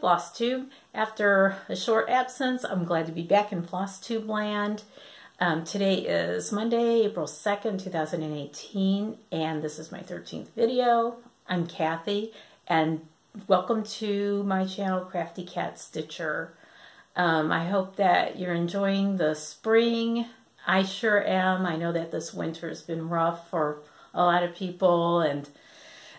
Flosstube. After a short absence, I'm glad to be back in Flosstube land. Today is Monday, April 2nd, 2018, and this is my 13th video. I'm Kathy, and welcome to my channel, Crafty Cat Stitcher. I hope that you're enjoying the spring. I sure am. I know that this winter has been rough for a lot of people, and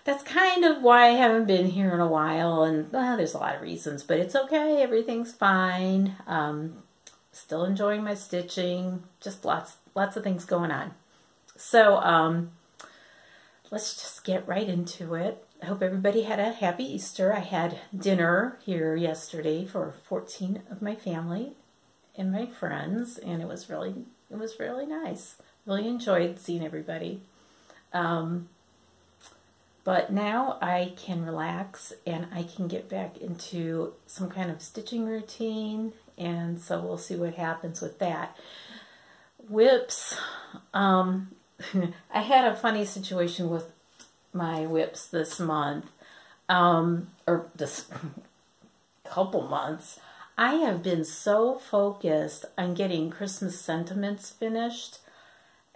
that's kind of why I haven't been here in a while, and well, there's a lot of reasons, but it's okay. Everything's fine. Still enjoying my stitching. Just lots of things going on. So let's just get right into it. I hope everybody had a happy Easter. I had dinner here yesterday for 14 of my family and my friends, and it was really nice. Really enjoyed seeing everybody. But now I can relax and I can get back into some kind of stitching routine, and so we'll see what happens with that. Whips. I had a funny situation with my whips this month, or this couple months. I have been so focused on getting Christmas sentiments finished.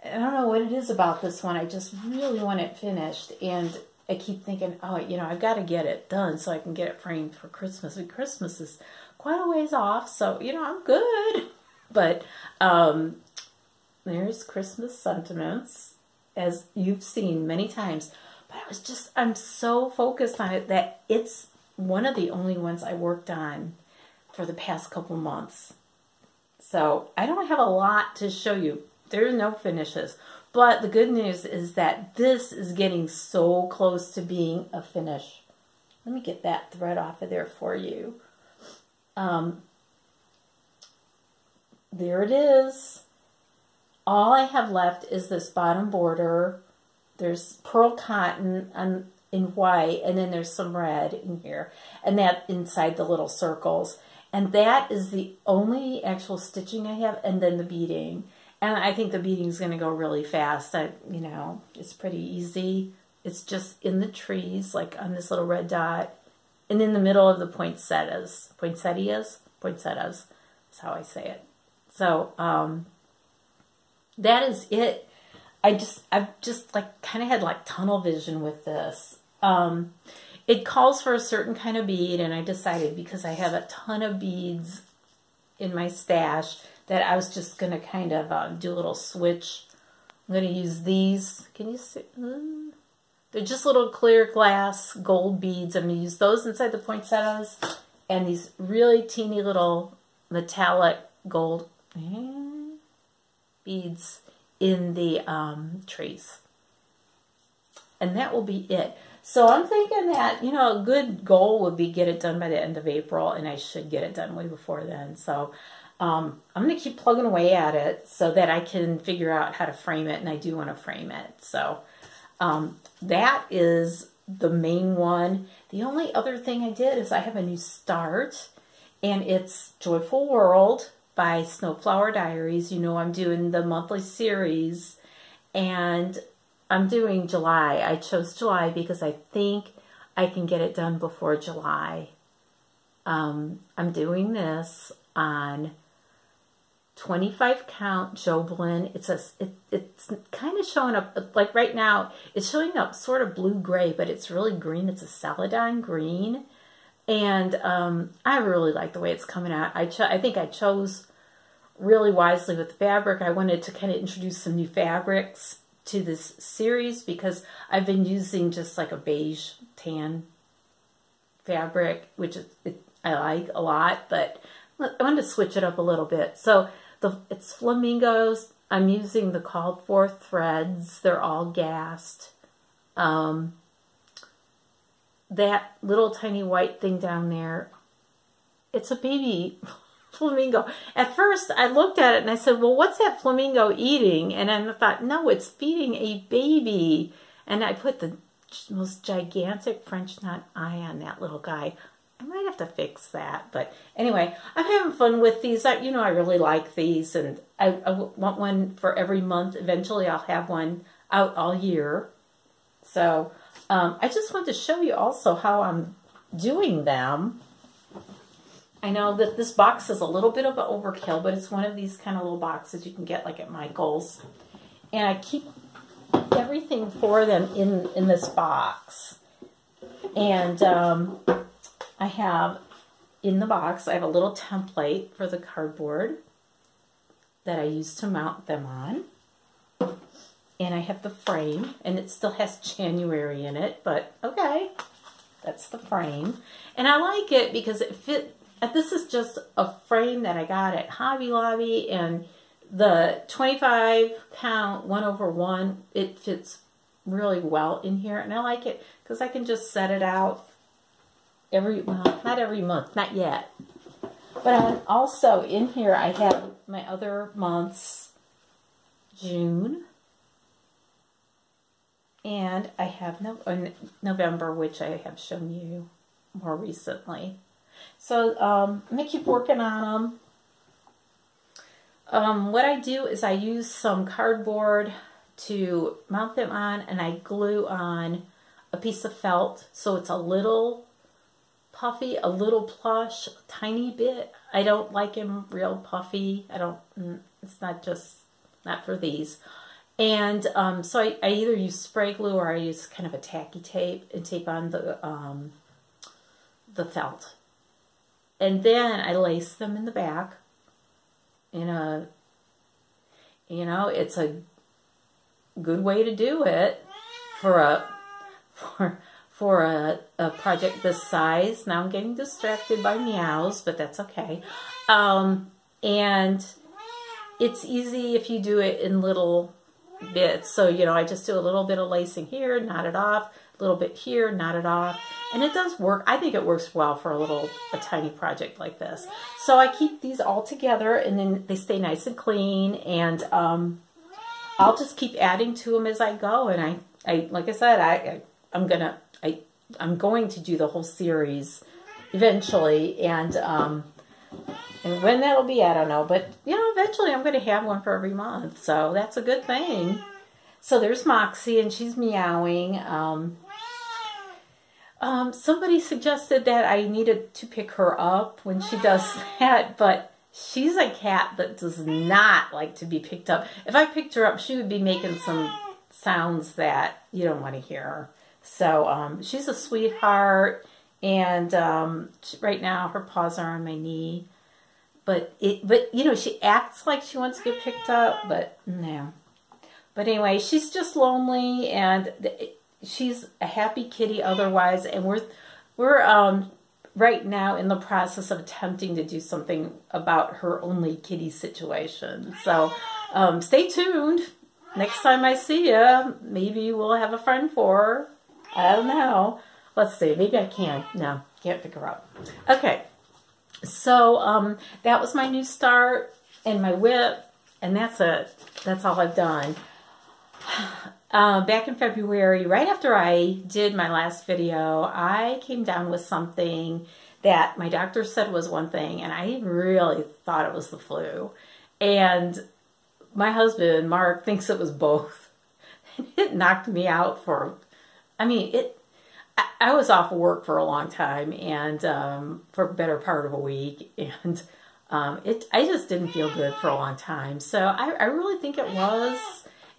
I don't know what it is about this one. I just really want it finished, and I keep thinking, oh, you know, I've got to get it done so I can get it framed for Christmas. And Christmas is quite a ways off, so, you know, I'm good. But there's Christmas sentiments, as you've seen many times. But I'm so focused on it that it's one of the only ones I worked on for the past couple months. So I don't have a lot to show you. There are no finishes. But the good news is that this is getting so close to being a finish. Let me get that thread off of there for you. There it is. All I have left is this bottom border. There's pearl cotton in white, and then there's some red in here, and that inside the little circles. And that is the only actual stitching I have, and then the beading. And I think the beading is going to go really fast. You know, it's pretty easy. It's just in the trees, like on this little red dot, and in the middle of the poinsettias. Poinsettias? Poinsettias is how I say it. So, that is it. I've just like kind of had like tunnel vision with this. It calls for a certain kind of bead, and I decided, because I have a ton of beads in my stash, that I was just going to kind of do a little switch. I'm going to use these. Can you see? They're just little clear glass gold beads. I'm going to use those inside the poinsettias, and these really teeny little metallic gold beads in the trees. And that will be it. So I'm thinking that, you know, a good goal would be get it done by the end of April, and I should get it done way before then. So I'm going to keep plugging away at it so that I can figure out how to frame it, and I do want to frame it. So that is the main one. The only other thing I did is I have a new start, and it's Joyful World by Snowflower Diaries. You know, I'm doing the monthly series, and I'm doing July. I chose July because I think I can get it done before July. I'm doing this on 25 count Joblin. It's kind of showing up, like right now, it's showing up sort of blue-gray, but it's really green. It's a celadon green. And I really like the way it's coming out. I think I chose really wisely with the fabric. I wanted to kind of introduce some new fabrics to this series, because I've been using just like a beige tan fabric, which I like a lot, but I wanted to switch it up a little bit. So it's flamingos. I'm using the called for threads. They're all gassed. That little tiny white thing down there, it's a baby flamingo. At first, I looked at it and I said, well, what's that flamingo eating? And I thought, no, it's feeding a baby. And I put the most gigantic French knot eye on that little guy. I might have to fix that. But anyway, I'm having fun with these. You know, I really like these, and I want one for every month. Eventually, I'll have one out all year. So I just wanted to show you also how I'm doing them. I know that this box is a little bit of an overkill, but it's one of these kind of little boxes you can get like at Michael's. And I keep everything for them in this box. And I have, in the box, I have a little template for the cardboard that I use to mount them on. And I have the frame, and it still has January in it, but okay, that's the frame. And I like it because it fit. This is just a frame that I got at Hobby Lobby, and the 25 count 1/1, it fits really well in here, and I like it because I can just set it out well, not every month, not yet. But also in here I have my other months, June, and I have November, which I have shown you more recently. So I'm going to keep working on them. What I do is I use some cardboard to mount them on, and I glue on a piece of felt so it's a little puffy, a little plush, a tiny bit. I don't like them real puffy. It's not for these. And so I either use spray glue or I use kind of a tacky tape and tape on the felt. And then I lace them in the back in a, it's a good way to do it for a project this size. Now I'm getting distracted by meows, but that's okay. And it's easy if you do it in little bits. So, I just do a little bit of lacing here, knot it off, a little bit here, knot it off. And it does work. I think it works well for a tiny project like this. So I keep these all together, and then they stay nice and clean. And I'll just keep adding to them as I go. And I like I said, I'm going to do the whole series eventually. And when that'll be, I don't know. But, eventually I'm going to have one for every month. So that's a good thing. So there's Moxie, and she's meowing. Somebody suggested that I needed to pick her up when she does that, but she's a cat that does not like to be picked up. If I picked her up, she would be making some sounds that you don't want to hear. So she's a sweetheart, and right now her paws are on my knee. But she acts like she wants to get picked up, but no. But anyway, she's just lonely, and she's a happy kitty otherwise, and we're right now in the process of attempting to do something about her only kitty situation. So stay tuned. Next time I see you, maybe we'll have a friend for her. I don't know. Let's see. Maybe I can. No, can't pick her up. Okay. So that was my new start and my whip, and that's it. That's all I've done. Back in February, right after I did my last video, I came down with something that my doctor said was one thing, and I really thought it was the flu. And my husband, Mark, thinks it was both. It knocked me out I was off of work for a long time, and for a better part of a week, and I just didn't feel good for a long time. So I really think it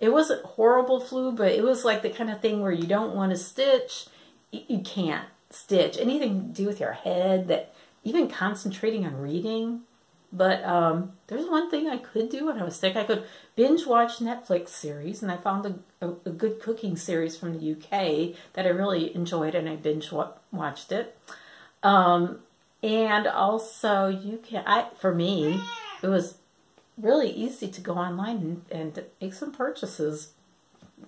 wasn't horrible flu, but it was like the kind of thing where you don't want to stitch. You can't stitch. Anything to do with your head, that even concentrating on reading. But there's one thing I could do when I was sick. I could binge watch Netflix series, and I found a good cooking series from the UK that I really enjoyed, and I binge watched it. And also, for me, it was really easy to go online and make some purchases.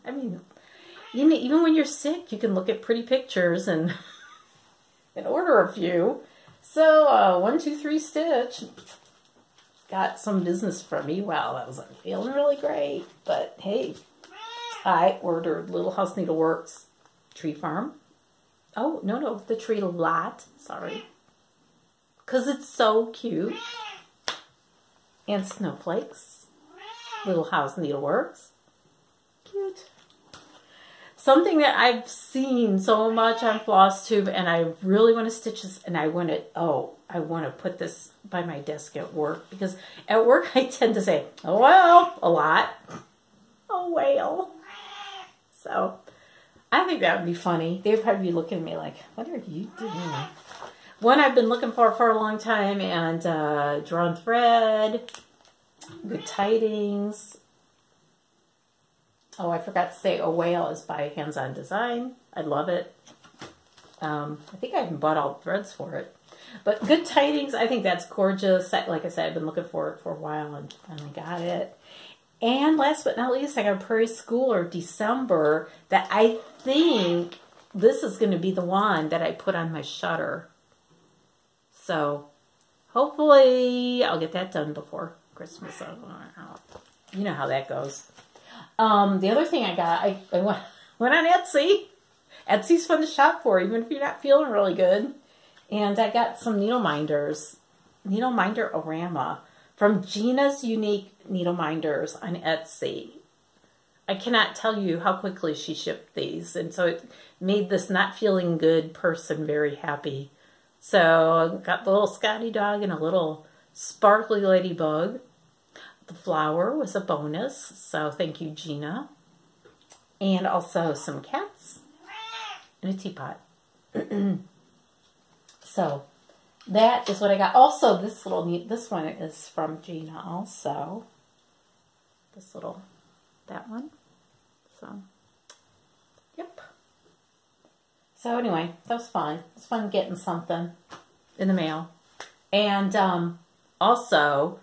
I mean, even when you're sick, you can look at pretty pictures and order a few. So 1, 2, 3 Stitch got some business from me. Well, I wasn't feeling really great, but hey, I ordered Little House Needleworks Tree Farm. Oh, no, the Tree Lot, sorry. Because it's so cute. And Snowflakes, Little House Needleworks. Cute. something that I've seen so much on Flosstube, and I really want to stitch this, and I want to put this by my desk at work, because at work I tend to say, oh well, a lot. Oh well. So I think that would be funny. They'd probably be looking at me like, what are you doing? One I've been looking for a long time, and Drawn Thread, Good Tidings. Oh, I forgot to say, A Whale is by Hands On Design. I love it. I think I even bought all the threads for it. But Good Tidings, I think that's gorgeous. Like I said, I've been looking for it for a while and finally got it. And last but not least, I got a Prairie Schooler December that I think this is going to be the one that I put on my shutter. So hopefully I'll get that done before Christmas. You know how that goes. The other thing I got, I went on Etsy. Etsy's fun to shop for, even if you're not feeling really good. And I got some needle minders. Needle Minder Orama from Gina's Unique Needle Minders on Etsy. I cannot tell you how quickly she shipped these. And so it made this not feeling good person very happy. So I got the little Scotty dog and a little sparkly ladybug. The flower was a bonus, so thank you, Gina. And also some cats and a teapot. So that is what I got. Also, this one is from Gina also. That one. So, yep. So anyway, that was fun. It was fun getting something in the mail. And also,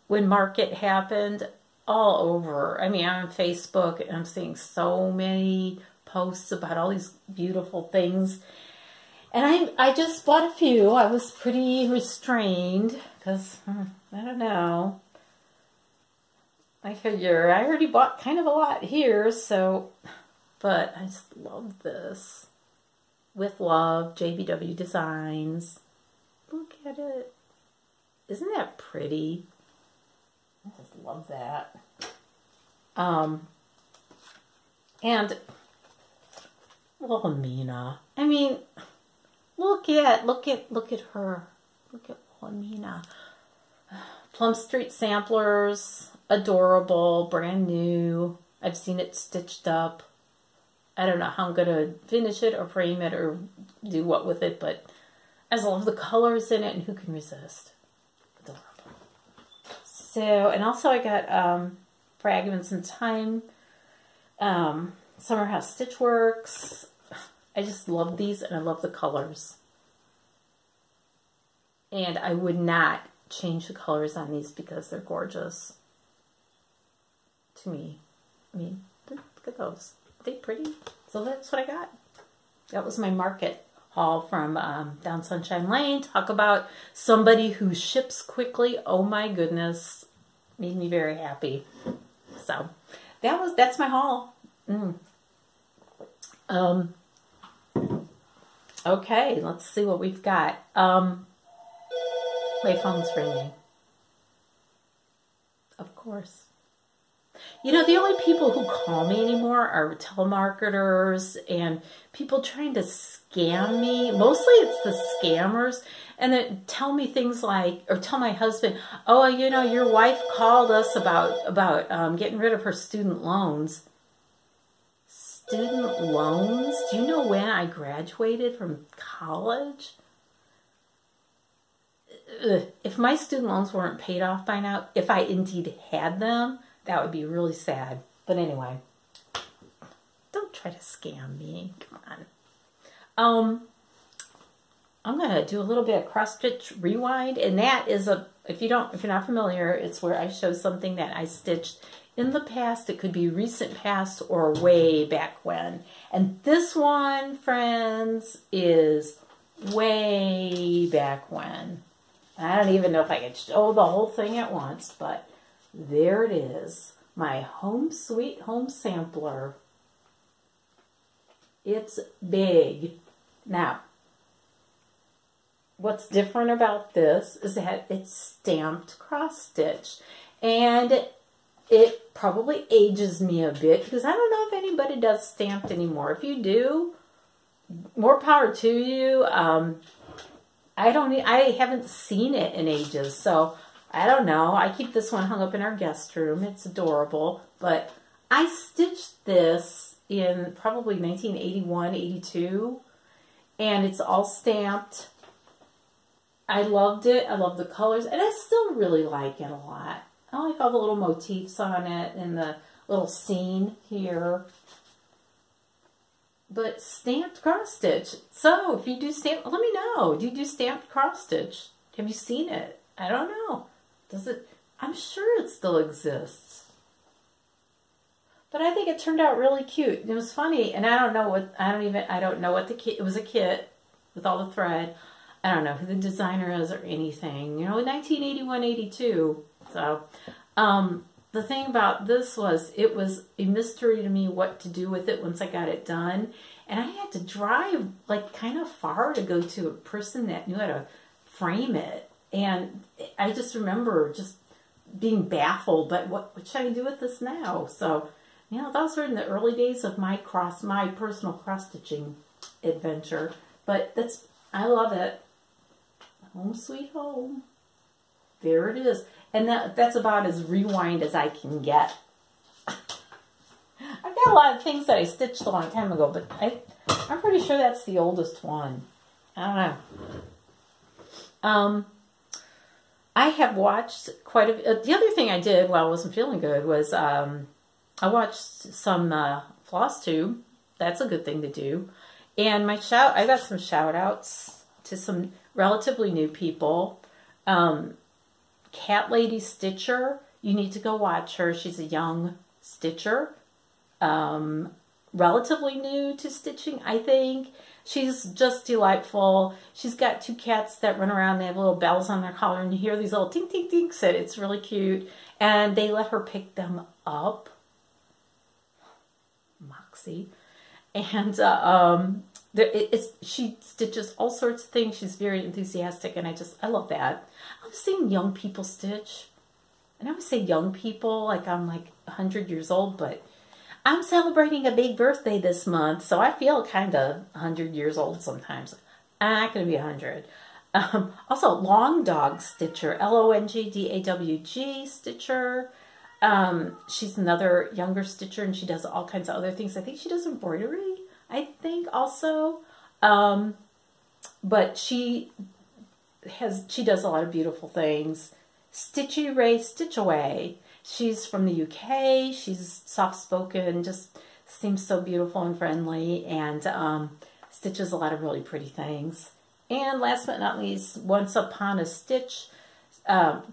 when Market happened, all over. I mean, I'm on Facebook and I'm seeing so many posts about all these beautiful things. And I just bought a few. I was pretty restrained because, I don't know. I figure I already bought kind of a lot here, so, but I just love this. With Love, JBW Designs. Look at it. Isn't that pretty? I just love that. And Wilhelmina. I mean, look at her. Look at Wilhelmina. Plum Street Samplers, adorable, brand new. I've seen it stitched up. I don't know how I'm gonna finish it or frame it or do what with it, but I just love the colors in it, and who can resist? Adorable. So, and also I got Fragments in Time, Summer House Stitchworks. I just love these, and I love the colors. And I would not change the colors on these because they're gorgeous to me. I mean, look at those. Are they pretty? So that's what I got. That was my Market haul from down Sunshine Lane. Talk about somebody who ships quickly. Oh my goodness. Made me very happy. So that's my haul. Okay, let's see what we've got. My phone's ringing. Of course. You know, the only people who call me anymore are telemarketers and people trying to scam me. Mostly it's the scammers. And then tell me things like, or tell my husband, oh, you know, your wife called us about getting rid of her student loans. Student loans? Do you know when I graduated from college? If my student loans weren't paid off by now, if I indeed had them, that would be really sad. But anyway, don't try to scam me. Come on. I'm gonna do a little bit of cross stitch rewind, and that is if you're not familiar, it's where I show something that I stitched in the past. It could be recent past or way back when. And this one, friends, is way back when. I don't even know if I can show the whole thing at once, but there it is. My Home Sweet Home Sampler. It's big. Now, what's different about this is that it's stamped cross stitch. And it probably ages me a bit because I don't know if anybody does stamped anymore. If you do, more power to you. I haven't seen it in ages, so I don't know. I keep this one hung up in our guest room. It's adorable, but I stitched this in probably 1981, 82, and it's all stamped. I loved it. I love the colors, and I still really like it a lot. I like all the little motifs on it and the little scene here. But stamped cross stitch. So if you do stamp, let me know. Do you do stamped cross stitch? Have you seen it? I don't know. Does it? I'm sure it still exists. But I think it turned out really cute. It was funny, and I don't know what the kit. It was a kit with all the thread. I don't know who the designer is or anything. You know, 1981, 82. So, the thing about this was it was a mystery to me what to do with it once I got it done. And I had to drive like kind of far to go to a person that knew how to frame it. And I just remember just being baffled, but what should I do with this now? So, you know, those were in the early days of my personal cross-stitching adventure. But I love it. Home sweet home. There it is. And that's about as rewind as I can get. I've got a lot of things that I stitched a long time ago, but I'm pretty sure that's the oldest one. I don't know. I have watched quite a... The other thing I did while I wasn't feeling good was I watched some Flosstube. That's a good thing to do. And I got some shout-outs to some relatively new people. CatLadyStitcher, you need to go watch her. She's a young stitcher. Relatively new to stitching, I think. She's just delightful. She's got two cats that run around. They have little bells on their collar, and you hear these little tink, tink, tinks. It's really cute. And they let her pick them up. Moxie. And she stitches all sorts of things. She's very enthusiastic, and I love that. I was seeing young people stitch. And I would say young people, like I'm like 100 years old, but I'm celebrating a big birthday this month, so I feel kind of 100 years old sometimes. I'm not going to be 100. Also, Longdawg Stitcher, Longdawg Stitcher. She's another younger stitcher, and she does all kinds of other things. I think she does embroidery, I think, also. But she does a lot of beautiful things. Stitchyray Stitchaway. She's from the UK. She's soft-spoken, just seems so beautiful and friendly, and stitches a lot of really pretty things. And last but not least, Once Upon a Stitch.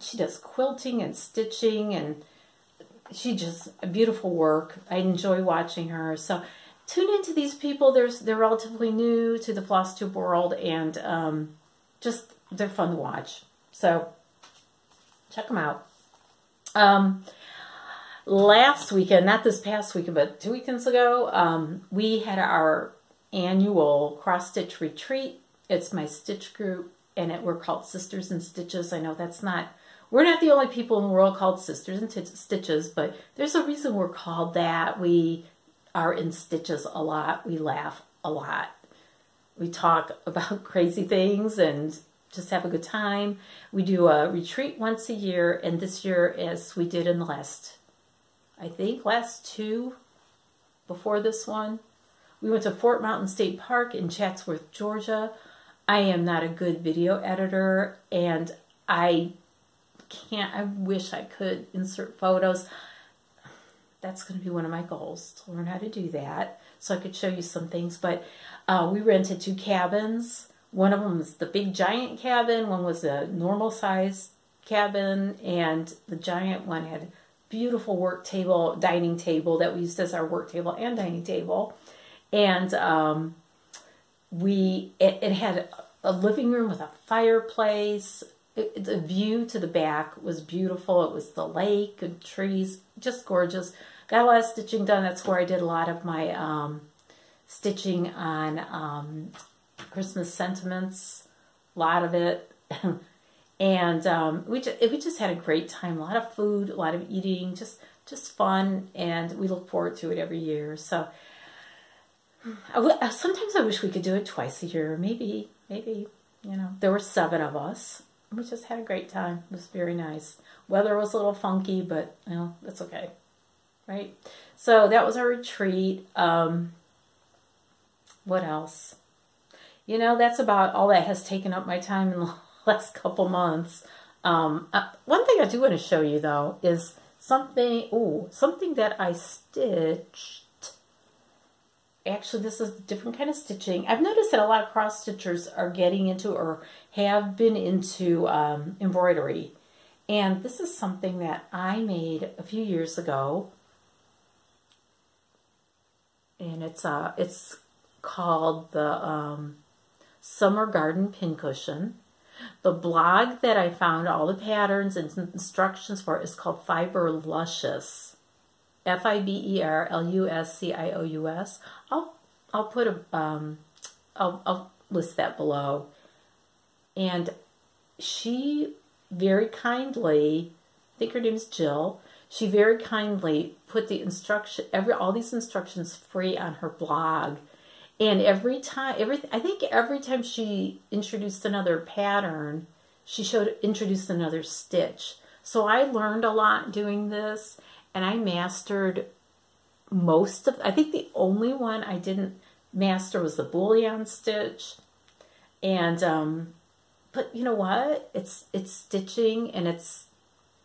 She does quilting and stitching, and she just beautiful work. I enjoy watching her. So tune into these people. They're relatively new to the Flosstube world, and just they're fun to watch. So check them out. Last weekend, not this past weekend, but 2 weekends ago, we had our annual cross-stitch retreat. It's my stitch group, and we're called Sisters in Stitches. I know we're not the only people in the world called Sisters in Stitches, but there's a reason we're called that. We are in stitches a lot. We laugh a lot. We talk about crazy things and just have a good time. We do a retreat once a year, and this year, as we did in the last two before this one, we went to Fort Mountain State Park in Chatsworth, Georgia. I am not a good video editor, and I wish I could insert photos. That's going to be one of my goals, to learn how to do that, so I could show you some things. But we rented 2 cabins. One of them was the big giant cabin. One was a normal size cabin, and the giant one had a beautiful work table, dining table that we used as our work table and dining table. And it had a living room with a fireplace. The view to the back was beautiful. It was the lake and trees, just gorgeous. Got a lot of stitching done. That's where I did a lot of my stitching on Christmas sentiments, a lot of it. And we just had a great time. A lot of food, a lot of eating, just just fun, and we look forward to it every year. So sometimes I wish we could do it twice a year. Maybe, you know, there were 7 of us. We just had a great time. It was very nice. Weather was a little funky, but, you know, that's okay. Right? So that was our retreat. What else? You know, that's about all that has taken up my time in the last couple months. One thing I do want to show you, though, is something that I stitched. Actually, this is a different kind of stitching. I've noticed that a lot of cross stitchers are getting into or have been into embroidery. And this is something that I made a few years ago. And it's called the Summer Garden Pincushion. The blog that I found all the patterns and instructions for is called Fiberluscious. Fiberluscious. I'll put a I'll list that below. And she very kindly, I think her name's Jill. She very kindly put the all these instructions free on her blog. And every time she introduced another pattern, she introduced another stitch. So I learned a lot doing this, and I mastered most of, I think the only one I didn't master was the bullion stitch. And, but you know what? It's stitching, and it's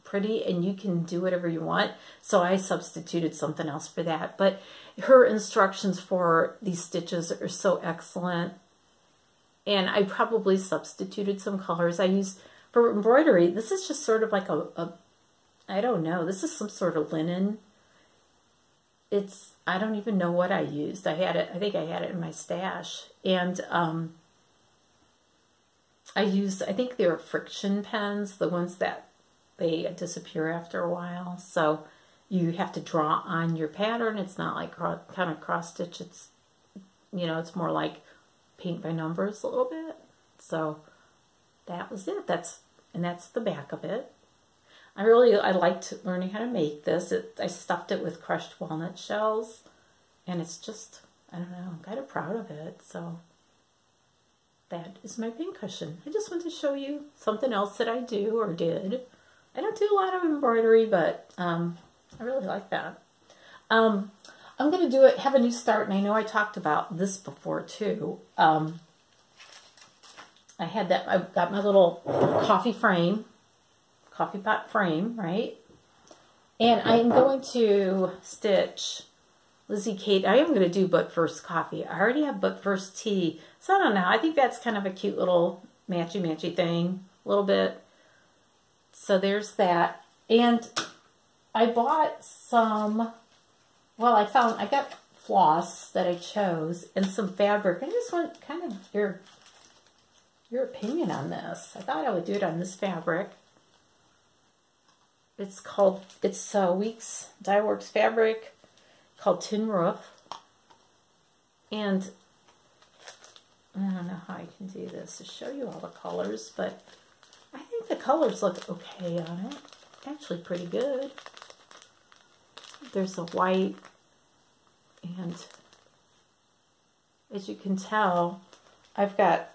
pretty, and you can do whatever you want. So I substituted something else for that. But her instructions for these stitches are so excellent. And I probably substituted some colors. I used, for embroidery, this is just sort of like I don't know, this is some sort of linen. I don't even know what I used. I think I had it in my stash. And I think they were friction pens, the ones that they disappear after a while. So you have to draw on your pattern. It's not like kind of cross stitch. It's, you know, it's more like paint by numbers a little bit. So that was it. That's the back of it. I liked learning how to make this. I stuffed it with crushed walnut shells, and it's just, I don't know, I'm kind of proud of it. So that is my pincushion. I just want to show you something else that I do or did. I don't do a lot of embroidery, but I really like that. I'm going to have a new start, and I know I talked about this before too. I got my little coffee pot frame, right? And I'm going to stitch Lizzie Kate. I am going to do But First Coffee. I already have But First Tea, so I don't know. I think that's kind of a cute little matchy thing, a little bit. So there's that. And I bought some, well, I got floss that I chose and some fabric. I just want kind of your opinion on this. I thought I would do it on this fabric. It's Weeks Dye Works fabric called Tin Roof. And I don't know how I can do this to show you all the colors, but I think the colors look okay on it. Actually pretty good. There's a white, and as you can tell, I've got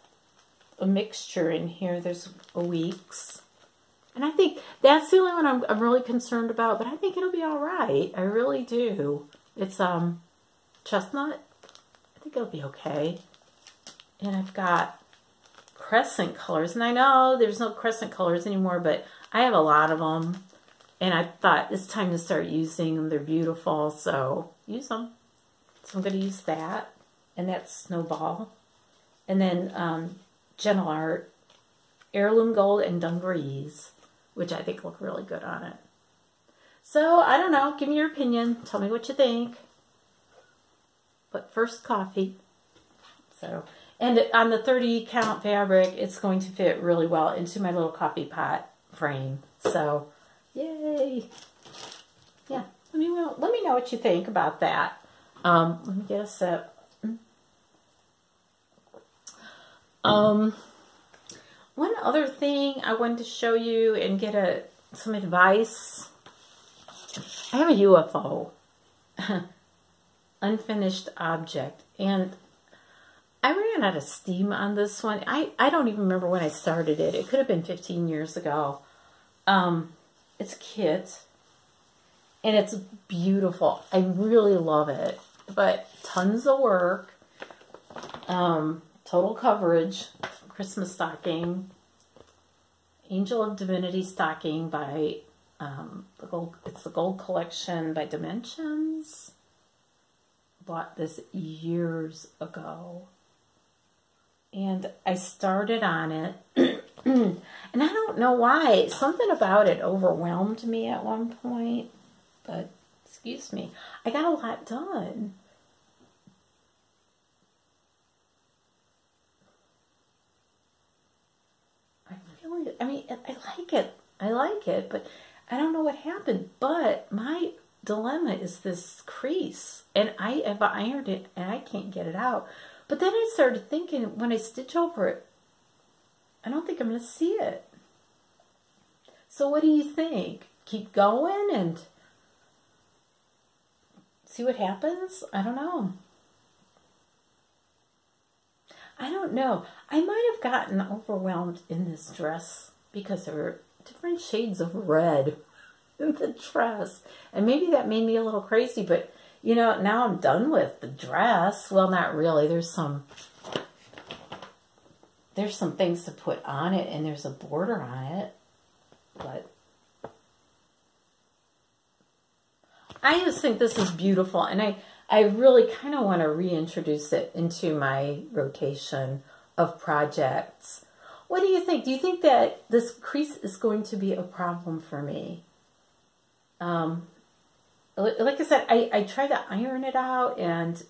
a mixture in here. There's a Weeks. And I think that's the only one I'm really concerned about, but I think it'll be all right. I really do. It's chestnut. I think it'll be okay. And I've got crescent colors. And I know there's no crescent colors anymore, but I have a lot of them. And I thought it's time to start using them. They're beautiful, so use them. So I'm going to use that. And that's Snowball. And then Gentle Art, Heirloom Gold, and Dungarees, which I think look really good on it. So, I don't know. Give me your opinion. Tell me what you think. But first, coffee. So, and on the 30 count fabric, it's going to fit really well into my little coffee pot frame. So, yay. Yeah. Let me know what you think about that. Let me get a sip. One other thing I wanted to show you and get some advice. I have a UFO, unfinished object, and I ran out of steam on this one. I don't even remember when I started it. It could have been 15 years ago. It's a kit, and it's beautiful. I really love it, but tons of work. Total coverage, Christmas stocking, Angel of Divinity stocking by it's the Gold Collection by Dimensions. Bought this years ago, and I started on it, and I don't know why. Something about it overwhelmed me at one point, but excuse me, I got a lot done. I mean, I like it, but I don't know what happened. But my dilemma is this crease, and I've ironed it, and I can't get it out. But then I started thinking, when I stitch over it, I don't think I'm going to see it. So what do you think? Keep going and see what happens? I don't know. I don't know. I might have gotten overwhelmed in this dress because there were different shades of red in the dress. And maybe that made me a little crazy, but you know, now I'm done with the dress. Well, not really. There's some things to put on it, and there's a border on it. But I just think this is beautiful, and I really kind of want to reintroduce it into my rotation of projects. What do you think? Do you think that this crease is going to be a problem for me? Like I said, I tried to iron it out, and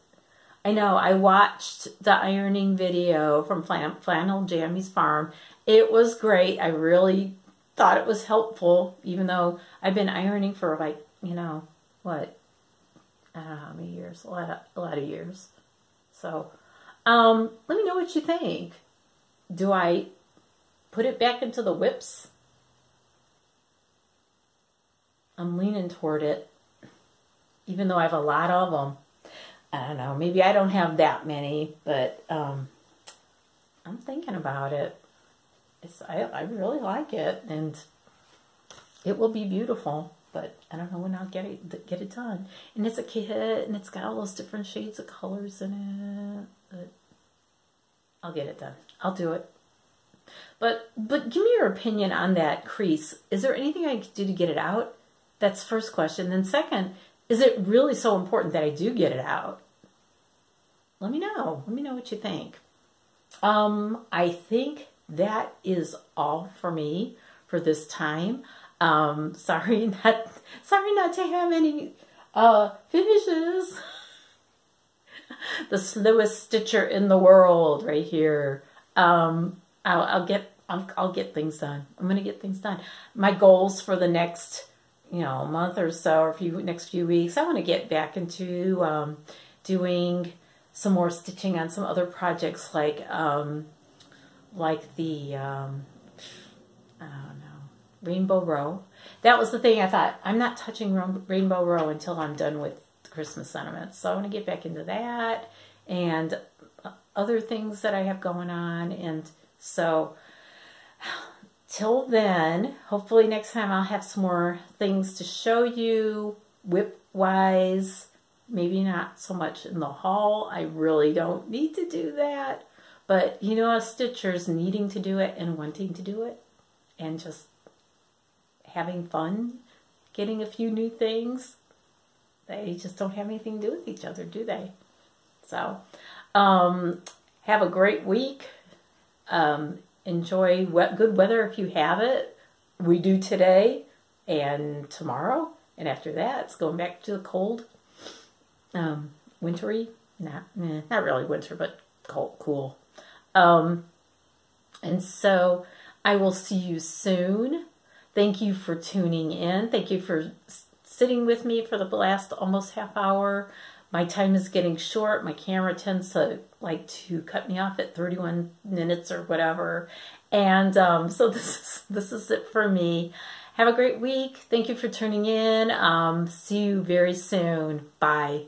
I know I watched the ironing video from Flannel Jammy's Farm. It was great. I really thought it was helpful, even though I've been ironing for, like, you know, what? I don't know how many years, a lot of years. So, let me know what you think. Do I put it back into the whips? I'm leaning toward it, even though I have a lot of them. I don't know, maybe I don't have that many, but I'm thinking about it. I really like it, and it will be beautiful. But I don't know when I'll get it done. And it's a kit, and it's got all those different shades of colors in it. But I'll get it done. I'll do it. But give me your opinion on that crease. Is there anything I could do to get it out? That's the first question. Then second, is it really so important that I do get it out? Let me know. Let me know what you think. I think that is all for me for this time. Sorry not to have any finishes. The slowest stitcher in the world right here. I'll get things done. I'm gonna get things done. My goals for the next, you know, month or so, or next few weeks, I want to get back into doing some more stitching on some other projects, like the I don't know, Rainbow Row. That was the thing. I thought, I'm not touching Rainbow Row until I'm done with Christmas sentiments. So I want to get back into that and other things that I have going on. And so till then, hopefully next time I'll have some more things to show you whip-wise. Maybe not so much in the haul. I really don't need to do that. But you know, as stitchers, needing to do it and wanting to do it and just having fun, getting a few new things, they just don't have anything to do with each other, do they? So, have a great week. Enjoy good weather if you have it. We do today and tomorrow, and after that, it's going back to the cold, wintry, not really winter, but cool. And so I will see you soon. Thank you for tuning in. Thank you for sitting with me for the last almost half hour. My time is getting short. My camera tends to like to cut me off at 31 minutes or whatever. And so this is it for me. Have a great week. Thank you for tuning in. See you very soon. Bye.